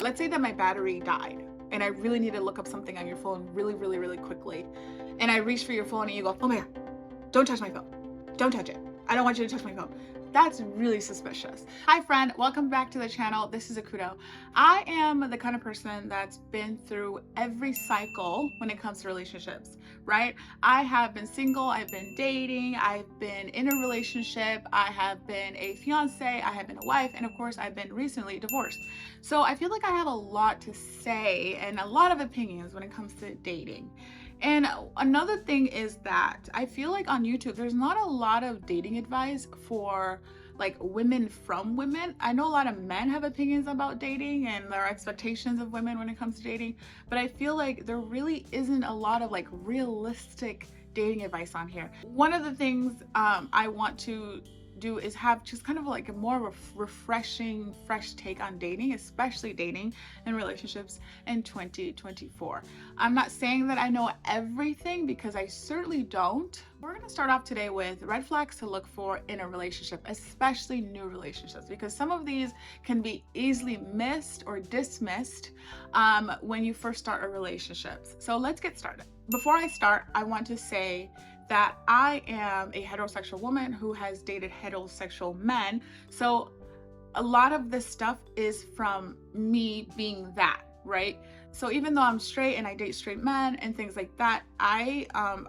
let's say that my battery died and I really need to look up something on your phone really, really, really quickly. And I reach for your phone and you go, oh my God, don't touch my phone. Don't touch it. I don't want you to touch my phone. That's really suspicious. Hi friend, welcome back to the channel. This is Akudo. I am the kind of person that's been through every cycle when it comes to relationships, right? I have been single, I've been dating, I've been in a relationship, I have been a fiance, I have been a wife, and of course I've been recently divorced. So I feel like I have a lot to say and a lot of opinions when it comes to dating. And another thing is that I feel like on YouTube, there's not a lot of dating advice for like women from women. I know a lot of men have opinions about dating and their expectations of women when it comes to dating, but I feel like there really isn't a lot of like realistic dating advice on here. One of the things I want to do is have just kind of like a more refreshing, fresh take on dating, especially dating and relationships in 2024. I'm not saying that I know everything because I certainly don't. We're going to start off today with red flags to look for in a relationship, especially new relationships, because some of these can be easily missed or dismissed when you first start a relationship. So let's get started. Before I start, I want to say that I am a heterosexual woman who has dated heterosexual men. So a lot of this stuff is from me being that, right? So even though I'm straight and I date straight men and things like that, I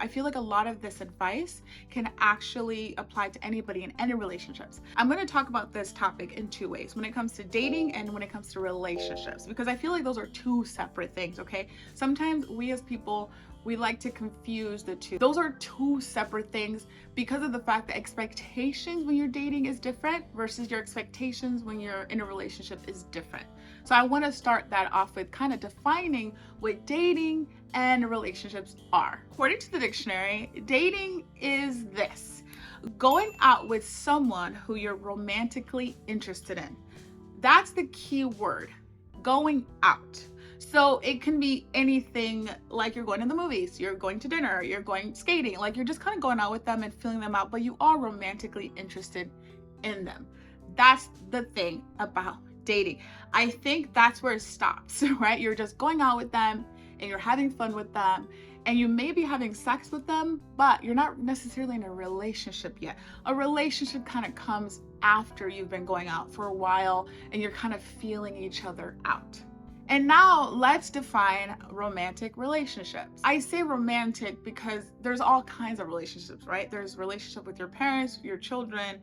feel like a lot of this advice can actually apply to anybody in any relationships. I'm going to talk about this topic in two ways, when it comes to dating and when it comes to relationships, because I feel like those are two separate things, okay? Sometimes we as people, we like to confuse the two. Those are two separate things because of the fact that expectations when you're dating is different versus your expectations when you're in a relationship is different. So I want to start that off with kind of defining what dating and relationships are. According to the dictionary, dating is this: going out with someone who you're romantically interested in. That's the key word, going out. So it can be anything, like you're going to the movies, you're going to dinner, you're going skating, like you're just kind of going out with them and feeling them out, but you are romantically interested in them. That's the thing about dating. I think that's where it stops, right? You're just going out with them and you're having fun with them and you may be having sex with them, but you're not necessarily in a relationship yet. A relationship kind of comes after you've been going out for a while and you're kind of feeling each other out. And now let's define romantic relationships. I say romantic because there's all kinds of relationships, right? There's relationship with your parents, your children,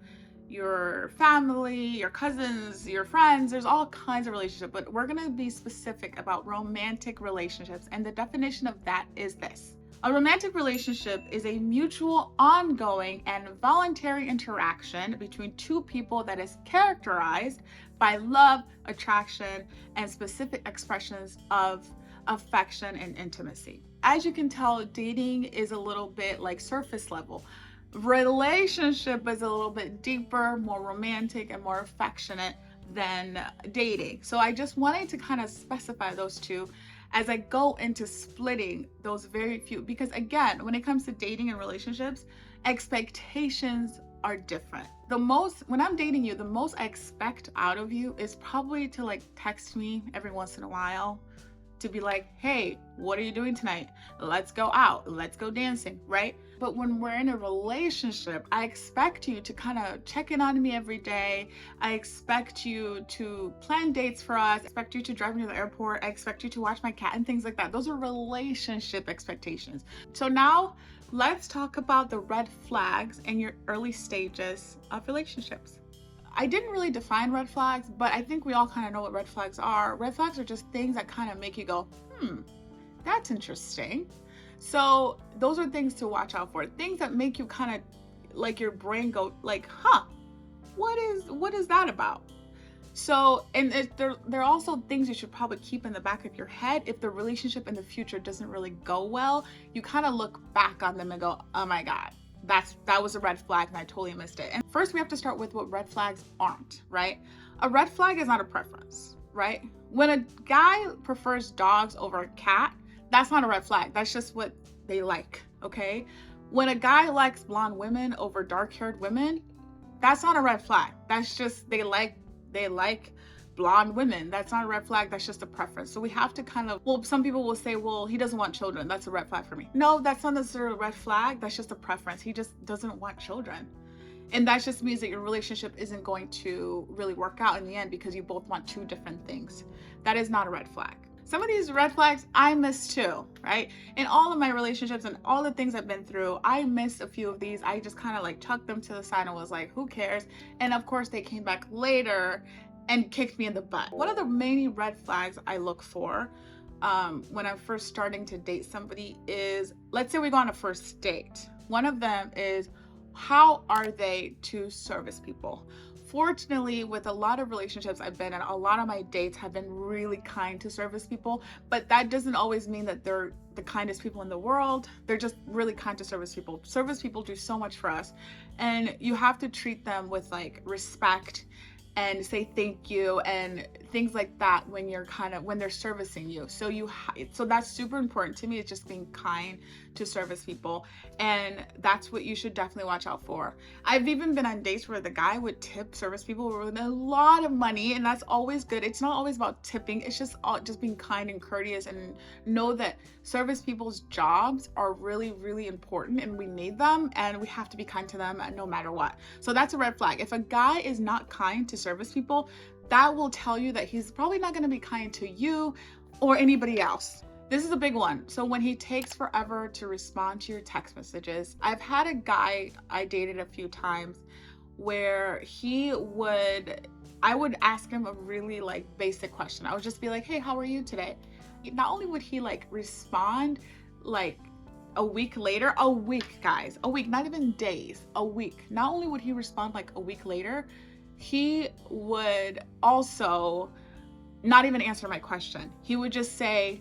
your family, your cousins, your friends. There's all kinds of relationships, but we're going to be specific about romantic relationships. And the definition of that is this: a romantic relationship is a mutual, ongoing, and voluntary interaction between two people that is characterized by love, attraction, and specific expressions of affection and intimacy. As you can tell, dating is a little bit like surface level. Relationship is a little bit deeper, more romantic, and more affectionate than dating. So I just wanted to kind of specify those two as I go into splitting those very few, because again, when it comes to dating and relationships, expectations are different. When I'm dating you, the most I expect out of you is probably to like text me every once in a while to be like, hey, what are you doing tonight? Let's go out, let's go dancing, right? But when we're in a relationship, I expect you to kind of check in on me every day. I expect you to plan dates for us. I expect you to drive me to the airport. I expect you to watch my cat and things like that. Those are relationship expectations. So now let's talk about the red flags in your early stages of relationships. I didn't really define red flags, but I think we all kind of know what red flags are. Red flags are just things that kind of make you go, that's interesting. So those are things to watch out for. Things that make you kind of like your brain go like, what is that about? So, and there are also things you should probably keep in the back of your head. If the relationship in the future doesn't really go well, you kind of look back on them and go, oh my God, that was a red flag and I totally missed it. And first we have to start with what red flags aren't, right? A red flag is not a preference, right? When a guy prefers dogs over a cat, that's not a red flag. That's just what they like, okay? When a guy likes blonde women over dark-haired women, that's not a red flag. That's just they like blonde women. That's not a red flag. That's just a preference. So we have to kind of, well, some people will say, well, he doesn't want children. That's a red flag for me. No, that's not necessarily a red flag. That's just a preference. He just doesn't want children. And that just means that your relationship isn't going to really work out in the end because you both want two different things. That is not a red flag. Some of these red flags I miss too, right? In all of my relationships and all the things I've been through, I missed a few of these. I just kind of like chucked them to the side and was like, who cares? And of course they came back later and kicked me in the butt. One of the main red flags I look for when I'm first starting to date somebody is, let's say we go on a first date. One of them is, how are they to service people? Fortunately, with a lot of relationships I've been in, a lot of my dates have been really kind to service people, but that doesn't always mean that they're the kindest people in the world. They're just really kind to service people. Service people do so much for us, and you have to treat them with like respect and say thank you and things like that when you're when they're servicing you. So that's super important to me. It's just being kind to service people, and that's what you should definitely watch out for. I've even been on dates where the guy would tip service people with a lot of money, and that's always good. It's not always about tipping. It's just being kind and courteous, and know that service people's jobs are really, really important, and we need them, and we have to be kind to them no matter what. So that's a red flag. If a guy is not kind to service people, that will tell you that he's probably not going to be kind to you or anybody else. This is a big one. So when he takes forever to respond to your text messages, I've had a guy I dated a few times where I would ask him a really like basic question. I would just be like, hey, how are you today? Not only would he like respond like a week later, a week, guys, a week, not even days, a week. Not only would he respond like a week later, he would also not even answer my question. He would just say,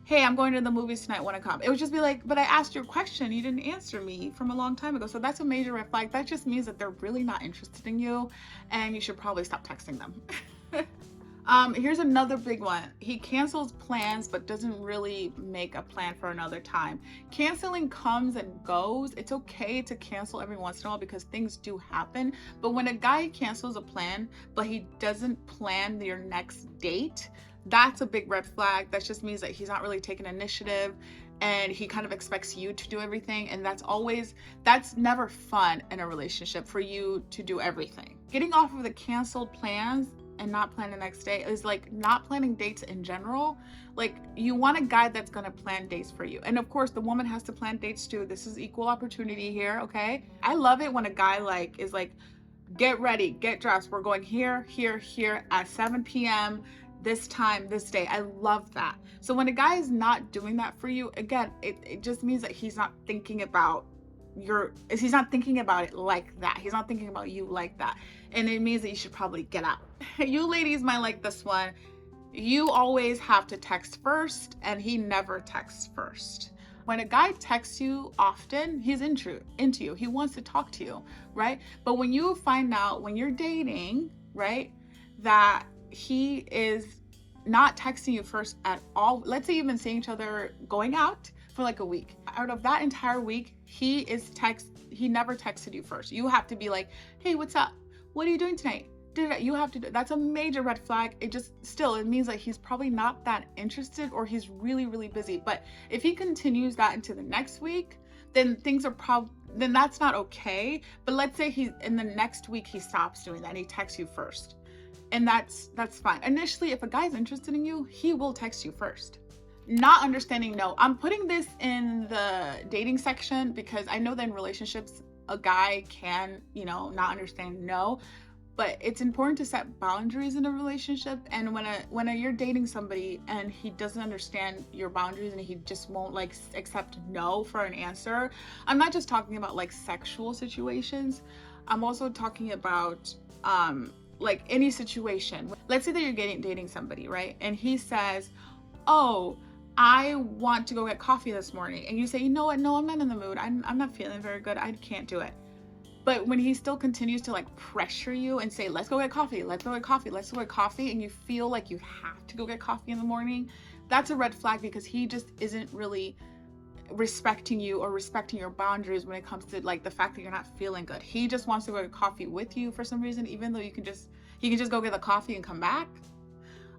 hey, I'm going to the movies tonight, wanna come? It would just be like, but I asked you a question, you didn't answer me from a long time ago. So that's a major red flag. That just means that they're really not interested in you, and you should probably stop texting them. Here's another big one. He cancels plans but doesn't really make a plan for another time. Canceling comes and goes. It's okay to cancel every once in a while because things do happen. But when a guy cancels a plan but he doesn't plan your next date, that's a big red flag. That just means that he's not really taking initiative, and he kind of expects you to do everything, and that's never fun in a relationship, for you to do everything. Getting off of the canceled plans and not plan the next day is like not planning dates in general. Like, you want a guy that's gonna plan dates for you, and of course the woman has to plan dates too. This is equal opportunity here, okay? I love it when a guy is like, get ready, get dressed, we're going here, here, here at 7 p.m. this time, this day. I love that. So when a guy is not doing that for you, again, it just means that he's not thinking about it like that. He's not thinking about you like that. And it means that you should probably get out. You ladies might like this one. You always have to text first, and he never texts first. When a guy texts you often, he's into you. He wants to talk to you, right? But when you find out when you're dating, right, that he is not texting you first at all. Let's say you've been seeing each other going out for like a week. Out of that entire week, he never texted you first. You have to be like, hey, what's up? What are you doing tonight? You have to do. That's a major red flag. It means that he's probably not that interested, or he's really, really busy. But if he continues that into the next week, then then that's not okay. But let's say in the next week he stops doing that and he texts you first. And that's fine. Initially, if a guy's interested in you, he will text you first. Not understanding no. I'm putting this in the dating section because I know that in relationships, a guy can, not understand no. But it's important to set boundaries in a relationship. And when you're dating somebody and he doesn't understand your boundaries and he just won't accept no for an answer, I'm not just talking about sexual situations. I'm also talking about any situation. Let's say that you're dating somebody, right? And he says, oh, I want to go get coffee this morning. And you say, you know what? No, I'm not in the mood. I'm not feeling very good. I can't do it. But when he still continues to pressure you and say, let's go get coffee, let's go get coffee, let's go get coffee, and you feel like you have to go get coffee in the morning, that's a red flag because he just isn't really respecting you or respecting your boundaries when it comes to the fact that you're not feeling good. He just wants to go get coffee with you for some reason, even though you can just He can just go get the coffee and come back.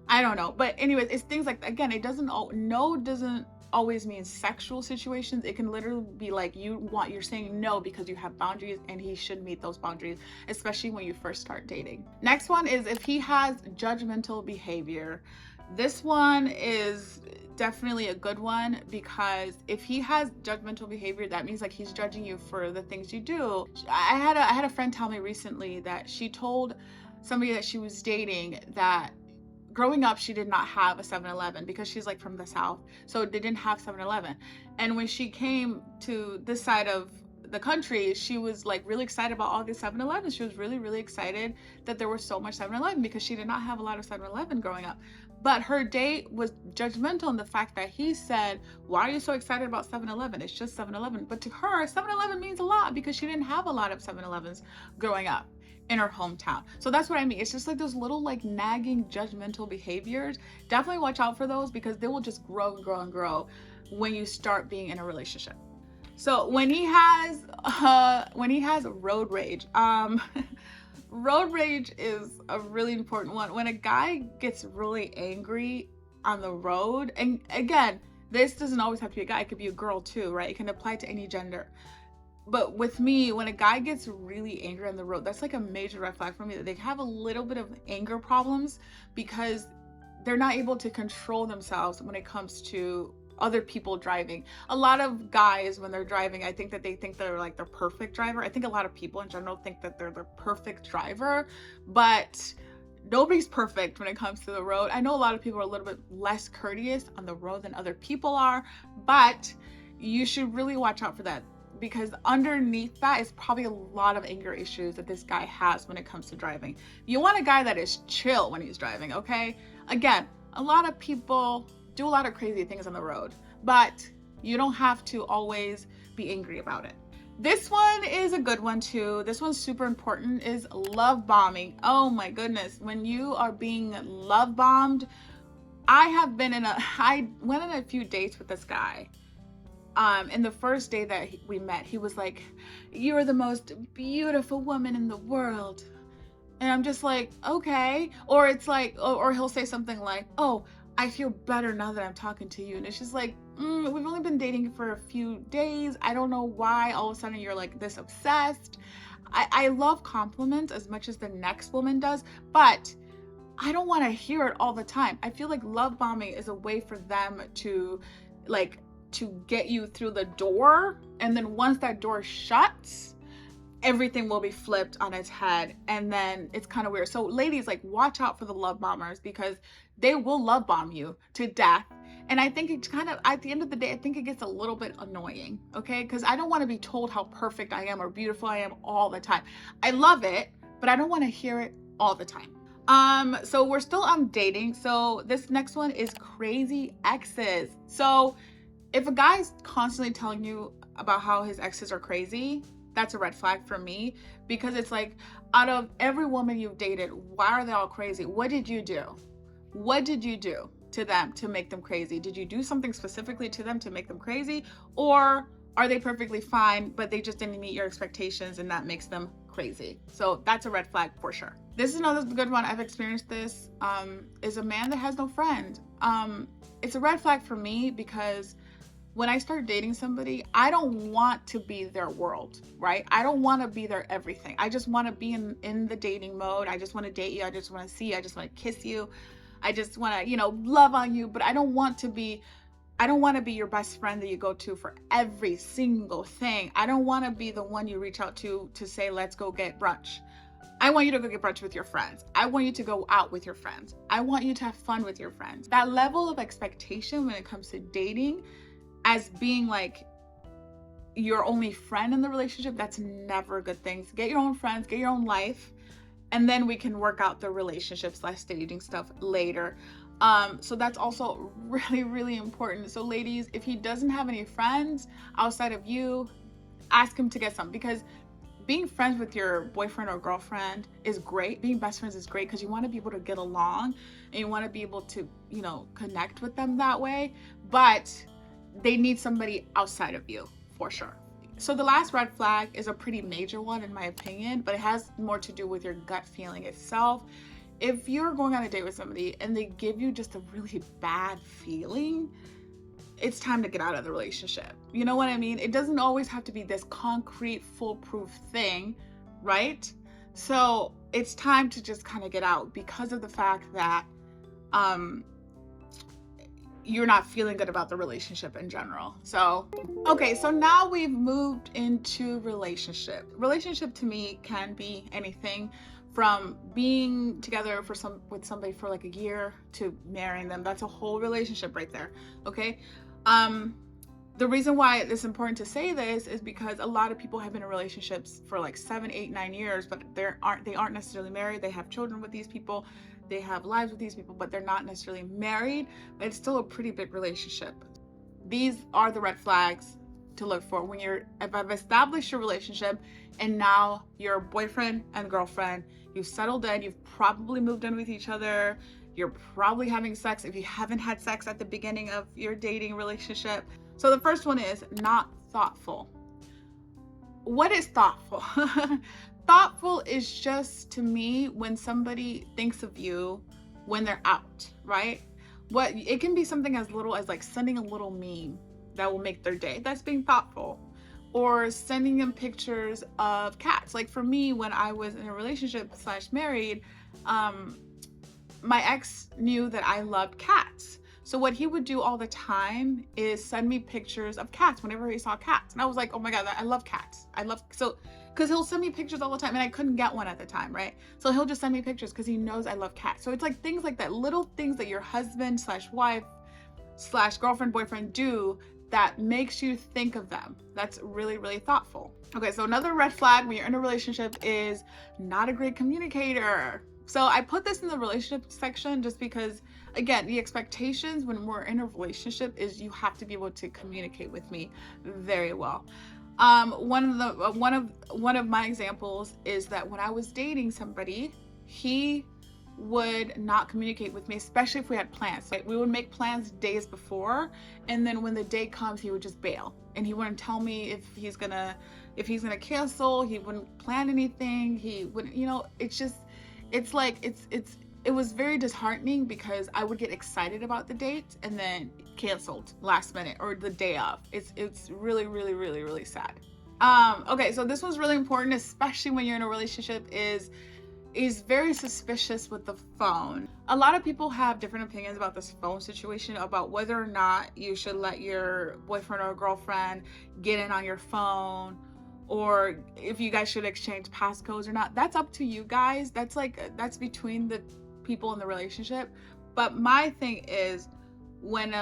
I don't know. But anyways, it's things like, again, it doesn't, no doesn't always mean sexual situations. It can literally be like you're saying no because you have boundaries, and he should meet those boundaries, especially when you first start dating. Next one is if he has judgmental behavior. This one is definitely a good one, because if he has judgmental behavior, that means like he's judging you for the things you do. I had a friend tell me recently that she told somebody that she was dating that growing up she did not have a 7-Eleven, because she's like from the South, so they didn't have 7-Eleven. And when she came to this side of the country, she was like really excited about all these 7-Elevens. She was really, really excited that there was so much 7-Eleven, because she did not have a lot of 7-Eleven growing up. But her date was judgmental in the fact that he said, why are you so excited about 7-Eleven? It's just 7-Eleven. But to her, 7-Eleven means a lot, because she didn't have a lot of 7-Elevens growing up in her hometown. So that's what I mean. It's just like those little like nagging judgmental behaviors. Definitely watch out for those, because they will just grow and grow and grow when you start being in a relationship. So when he has road rage, road rage is a really important one. When a guy gets really angry on the road, and again, this doesn't always have to be a guy, it could be a girl too, right? It can apply to any gender. But with me, when a guy gets really angry on the road, that's like a major red flag for me, that they have a little bit of anger problems, because they're not able to control themselves when it comes to other people driving. A lot of guys, when they're driving, I think that they think they're like the perfect driver. I think a lot of people in general think that they're the perfect driver, but nobody's perfect when it comes to the road. I know a lot of people are a little bit less courteous on the road than other people are, but you should really watch out for that, because underneath that is probably a lot of anger issues that this guy has when it comes to driving. You want a guy that is chill when he's driving, okay? Again, a lot of people do a lot of crazy things on the road, but you don't have to always be angry about it. This one is a good one too. This one's super important, is love bombing. Oh my goodness, when you are being love bombed, I went on a few dates with this guy. And the first day that we met, he was like, "You're the most beautiful woman in the world." And I'm just like, okay. Or it's like, or he'll say something like, "Oh, I feel better now that I'm talking to you." And it's just like, we've only been dating for a few days. I don't know why all of a sudden you're like this obsessed. I love compliments as much as the next woman does, but I don't want to hear it all the time. I feel like love bombing is a way for them to get you through the door, and then once that door shuts, everything will be flipped on its head, and then it's kind of weird. So ladies, like, watch out for the love bombers, because they will love bomb you to death. And I think it's kind of, at the end of the day, I think it gets a little bit annoying, okay? Because I don't want to be told how perfect I am or beautiful I am all the time. I love it, but I don't want to hear it all the time. So we're still on dating. So this next one is crazy exes. So if a guy's constantly telling you about how his exes are crazy, that's a red flag for me, because it's like, out of every woman you've dated, why are they all crazy? What did you do? What did you do to them to make them crazy? Did you do something specifically to them to make them crazy? Or are they perfectly fine, but they just didn't meet your expectations and that makes them crazy? So that's a red flag for sure. This is another good one. I've experienced this, is a man that has no friend. It's a red flag for me, because when I start dating somebody, I don't want to be their world, right? I don't want to be their everything. I just want to be in the dating mode. I just want to date you. I just want to see you. I just want to kiss you. I just want to, love on you. But I don't want to be your best friend that you go to for every single thing. I don't want to be the one you reach out to say, let's go get brunch. I want you to go get brunch with your friends. I want you to go out with your friends. I want you to have fun with your friends. That level of expectation when it comes to dating, as being like your only friend in the relationship, that's never a good thing. So get your own friends, get your own life, and then we can work out the relationships / dating stuff later. So that's also really, really important. So ladies, if he doesn't have any friends outside of you, ask him to get some, because being friends with your boyfriend or girlfriend is great. Being best friends is great, because you want to be able to get along and you want to be able to, connect with them that way. But they need somebody outside of you, for sure. So the last red flag is a pretty major one in my opinion, but it has more to do with your gut feeling itself. If you're going on a date with somebody and they give you just a really bad feeling, it's time to get out of the relationship. You know what I mean? It doesn't always have to be this concrete, foolproof thing, right? So it's time to just kind of get out because of the fact that you're not feeling good about the relationship in general. So, okay, so now we've moved into relationship. Relationship to me can be anything from being together with somebody for like a year to marrying them. That's a whole relationship right there. Okay. The reason why it's important to say this is because a lot of people have been in relationships for like 7, 8, 9 years, but they aren't necessarily married. They have children with these people. They have lives with these people, but they're not necessarily married, but it's still a pretty big relationship. These are the red flags to look for when if I've established your relationship and now you're boyfriend and girlfriend, you've settled in, you've probably moved in with each other, you're probably having sex if you haven't had sex at the beginning of your dating relationship. So the first one is not thoughtful. What is thoughtful? Thoughtful is just, to me, when somebody thinks of you when they're out, right? It can be something as little as like sending a little meme that will make their day. That's being thoughtful. Or sending them pictures of cats. Like for me, when I was in a relationship / married, my ex knew that I loved cats. So what he would do all the time is send me pictures of cats whenever he saw cats. And I was like, oh my God, I love cats. Because he'll send me pictures all the time and I couldn't get one at the time, right? So he'll just send me pictures because he knows I love cats. So it's like things like that, little things that your husband / wife / girlfriend, boyfriend do that makes you think of them. That's really, really thoughtful. Okay, so another red flag when you're in a relationship is not a great communicator. So I put this in the relationship section just because, again, the expectations when we're in a relationship is you have to be able to communicate with me very well. One of my examples is that when I was dating somebody, he would not communicate with me, especially if we had plans. Like we would make plans days before, and then when the day comes, he would just bail, and he wouldn't tell me if he's gonna cancel. He wouldn't plan anything. He wouldn't, it was very disheartening because I would get excited about the date and then canceled last minute or the day of. It's really, really, really, really sad. Okay, so this one's really important, especially when you're in a relationship, is very suspicious with the phone. A lot of people have different opinions about this phone situation, about whether or not you should let your boyfriend or girlfriend get in on your phone, or if you guys should exchange passcodes or not. That's up to you guys. That's between the people in the relationship. But my thing is, when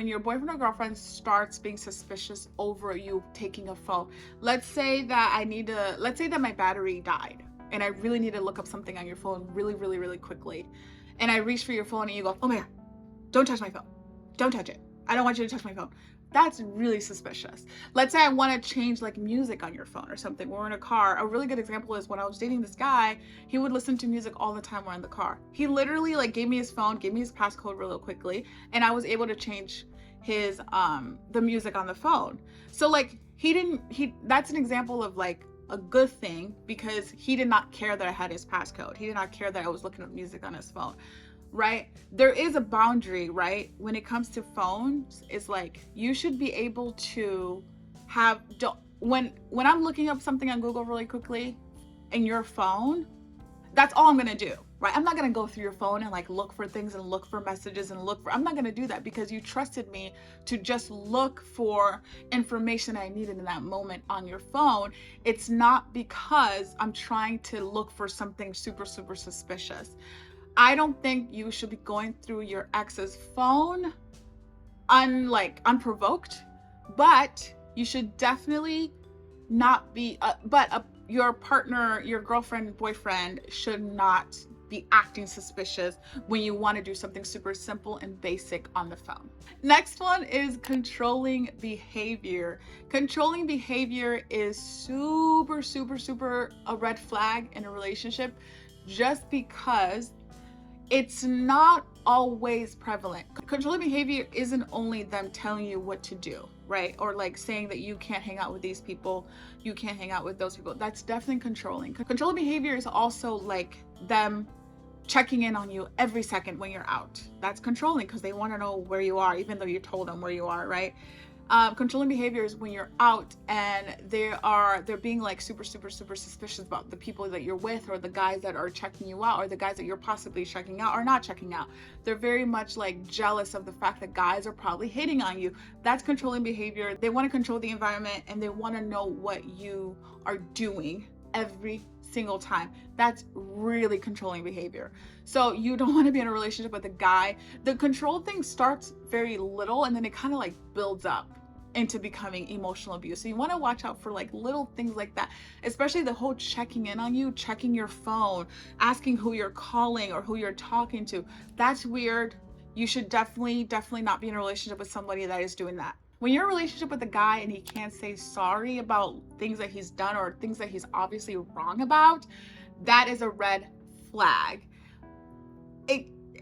your boyfriend or girlfriend starts being suspicious over you taking a phone, let's say that my battery died and I really need to look up something on your phone really, really, really quickly, and I reach for your phone and you go, oh my God, don't touch my phone. Don't touch it. I don't want you to touch my phone. That's really suspicious. Let's say I want to change like music on your phone or something. We're in a car. A really good example is when I was dating this guy, he would listen to music all the time we're in the car. He literally like gave me his phone, gave me his passcode real quickly, and I was able to change his the music on the phone. So like that's an example of like a good thing because he did not care that I had his passcode. He did not care that I was looking up music on his phone. Right? There is a boundary, right? When it comes to phones, it's like you should be able to when I'm looking up something on Google really quickly in your phone, that's all I'm gonna do, right? I'm not gonna go through your phone and like look for things and look for messages and I'm not gonna do that because you trusted me to just look for information I needed in that moment on your phone. It's not because I'm trying to look for something super, super suspicious. I don't think you should be going through your ex's phone unprovoked, but you should definitely not be, your partner, your girlfriend, boyfriend should not be acting suspicious when you want to do something super simple and basic on the phone. Next one is controlling behavior. Controlling behavior is super, super, super a red flag in a relationship, just because it's not always prevalent. Controlling behavior isn't only them telling you what to do, right? Or like saying that you can't hang out with these people, you can't hang out with those people. That's definitely controlling. Controlling behavior is also like them checking in on you every second when you're out. That's controlling because they want to know where you are, even though you told them where you are, right? Controlling behavior is when you're out and they're being like super suspicious about the people that you're with, or the guys that are checking you out, or the guys that you're possibly checking out or not checking out. They're very much like jealous of the fact that guys are probably hitting on you. That's controlling behavior. They want to control the environment and they want to know what you are doing every single time. That's really controlling behavior. So you don't want to be in a relationship with a guy. The control thing starts very little and then it kind of like builds up into becoming emotional abuse. So you want to watch out for like little things like that, especially the whole checking in on you, checking your phone, asking who you're calling or who you're talking to. That's weird. You should definitely not be in a relationship with somebody that is doing that. When you're in a relationship with a guy and he can't say sorry about things that he's done or things that he's obviously wrong about, that is a red flag.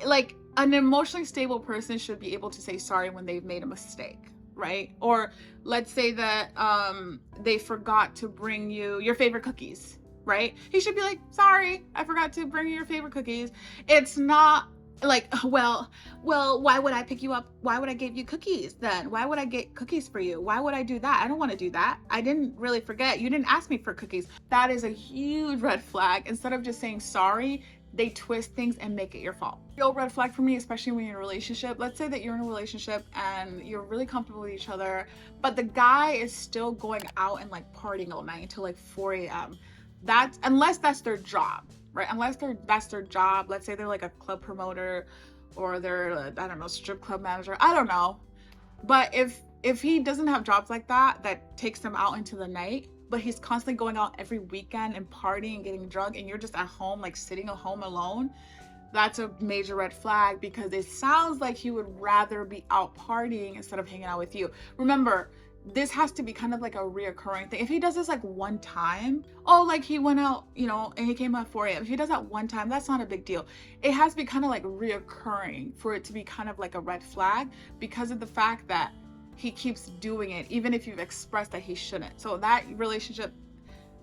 Like an emotionally stable person should be able to say sorry when they've made a mistake, right? Or let's say that they forgot to bring you your favorite cookies, right? He should be like, sorry, I forgot to bring you your favorite cookies. It's not like, well, why would I pick you up? Why would I give you cookies then? Why would I get cookies for you? Why would I do that? I don't want to do that. I didn't really forget. You didn't ask me for cookies. That is a huge red flag. Instead of just saying sorry, they twist things and make it your fault. Real red flag for me, especially when you're in a relationship. Let's say that you're in a relationship and you're really comfortable with each other, but the guy is still going out and like partying all night until like 4 a.m. That's, unless that's their job, right? Unless that's their job. Let's say they're like a club promoter or they're, I don't know, strip club manager. I don't know. But if he doesn't have jobs like that takes them out into the night, but he's constantly going out every weekend and partying and getting drunk, and you're just at home, like sitting at home alone, that's a major red flag, because it sounds like he would rather be out partying instead of hanging out with you. Remember, this has to be kind of like a reoccurring thing. If he does this like one time, oh, like he went out, you know, and he came at 4 a.m. If he does that one time, that's not a big deal. It has to be kind of like reoccurring for it to be kind of like a red flag, because of the fact that he keeps doing it, even if you've expressed that he shouldn't. So that relationship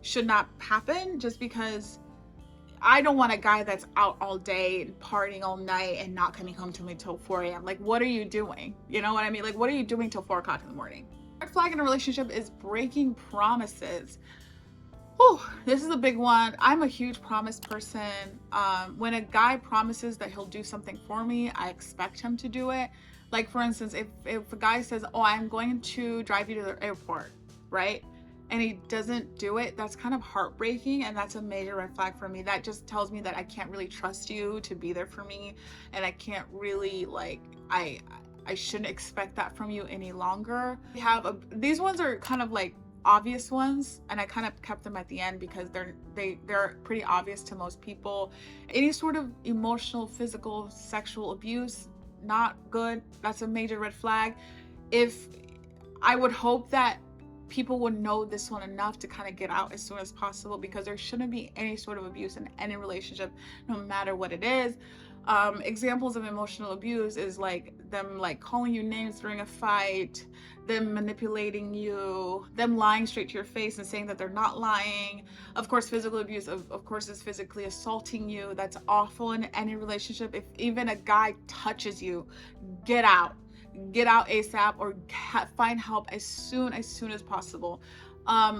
should not happen, just because I don't want a guy that's out all day and partying all night and not coming home to me till 4 a.m. Like, what are you doing? You know what I mean? Like, what are you doing till 4 o'clock in the morning? Red flag in a relationship is breaking promises. Whew, this is a big one. I'm a huge promise person. When a guy promises that he'll do something for me, I expect him to do it. Like, for instance, if a guy says, oh, I'm going to drive you to the airport, right? And he doesn't do it, that's kind of heartbreaking, and that's a major red flag for me. That just tells me that I can't really trust you to be there for me, and I can't really, like, I shouldn't expect that from you any longer. These ones are kind of like obvious ones, and I kind of kept them at the end because they're pretty obvious to most people. Any sort of emotional, physical, sexual abuse, not good. That's a major red flag. I would hope that people would know this one enough to kind of get out as soon as possible, because there shouldn't be any sort of abuse in any relationship, no matter what it is. Examples of emotional abuse is like them like calling you names during a fight, them manipulating you, them lying straight to your face and saying that they're not lying. Of course, physical abuse, of course, is physically assaulting you. That's awful in any relationship. If even a guy touches you, get out ASAP, or find help as soon as possible.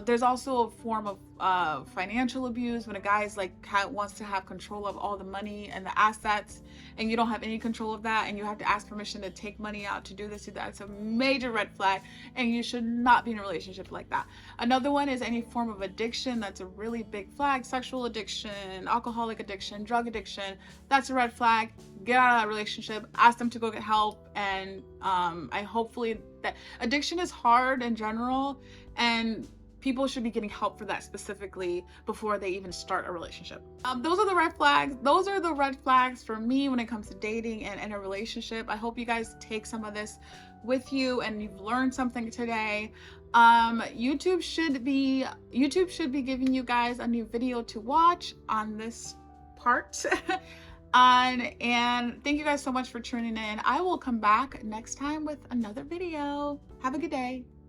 There's also a form of financial abuse, when a guy is like wants to have control of all the money and the assets, and you don't have any control of that, and you have to ask permission to take money out to do this, to that. It's a major red flag, and you should not be in a relationship like that. Another one is any form of addiction. That's a really big flag. Sexual addiction, alcoholic addiction, drug addiction. That's a red flag. Get out of that relationship. Ask them to go get help. And I hopefully that addiction is hard in general, and people should be getting help for that specifically before they even start a relationship. Those are the red flags. Those are the red flags for me when it comes to dating and in a relationship. I hope you guys take some of this with you and you've learned something today. YouTube should be giving you guys a new video to watch on this part. And thank you guys so much for tuning in. I will come back next time with another video. Have a good day.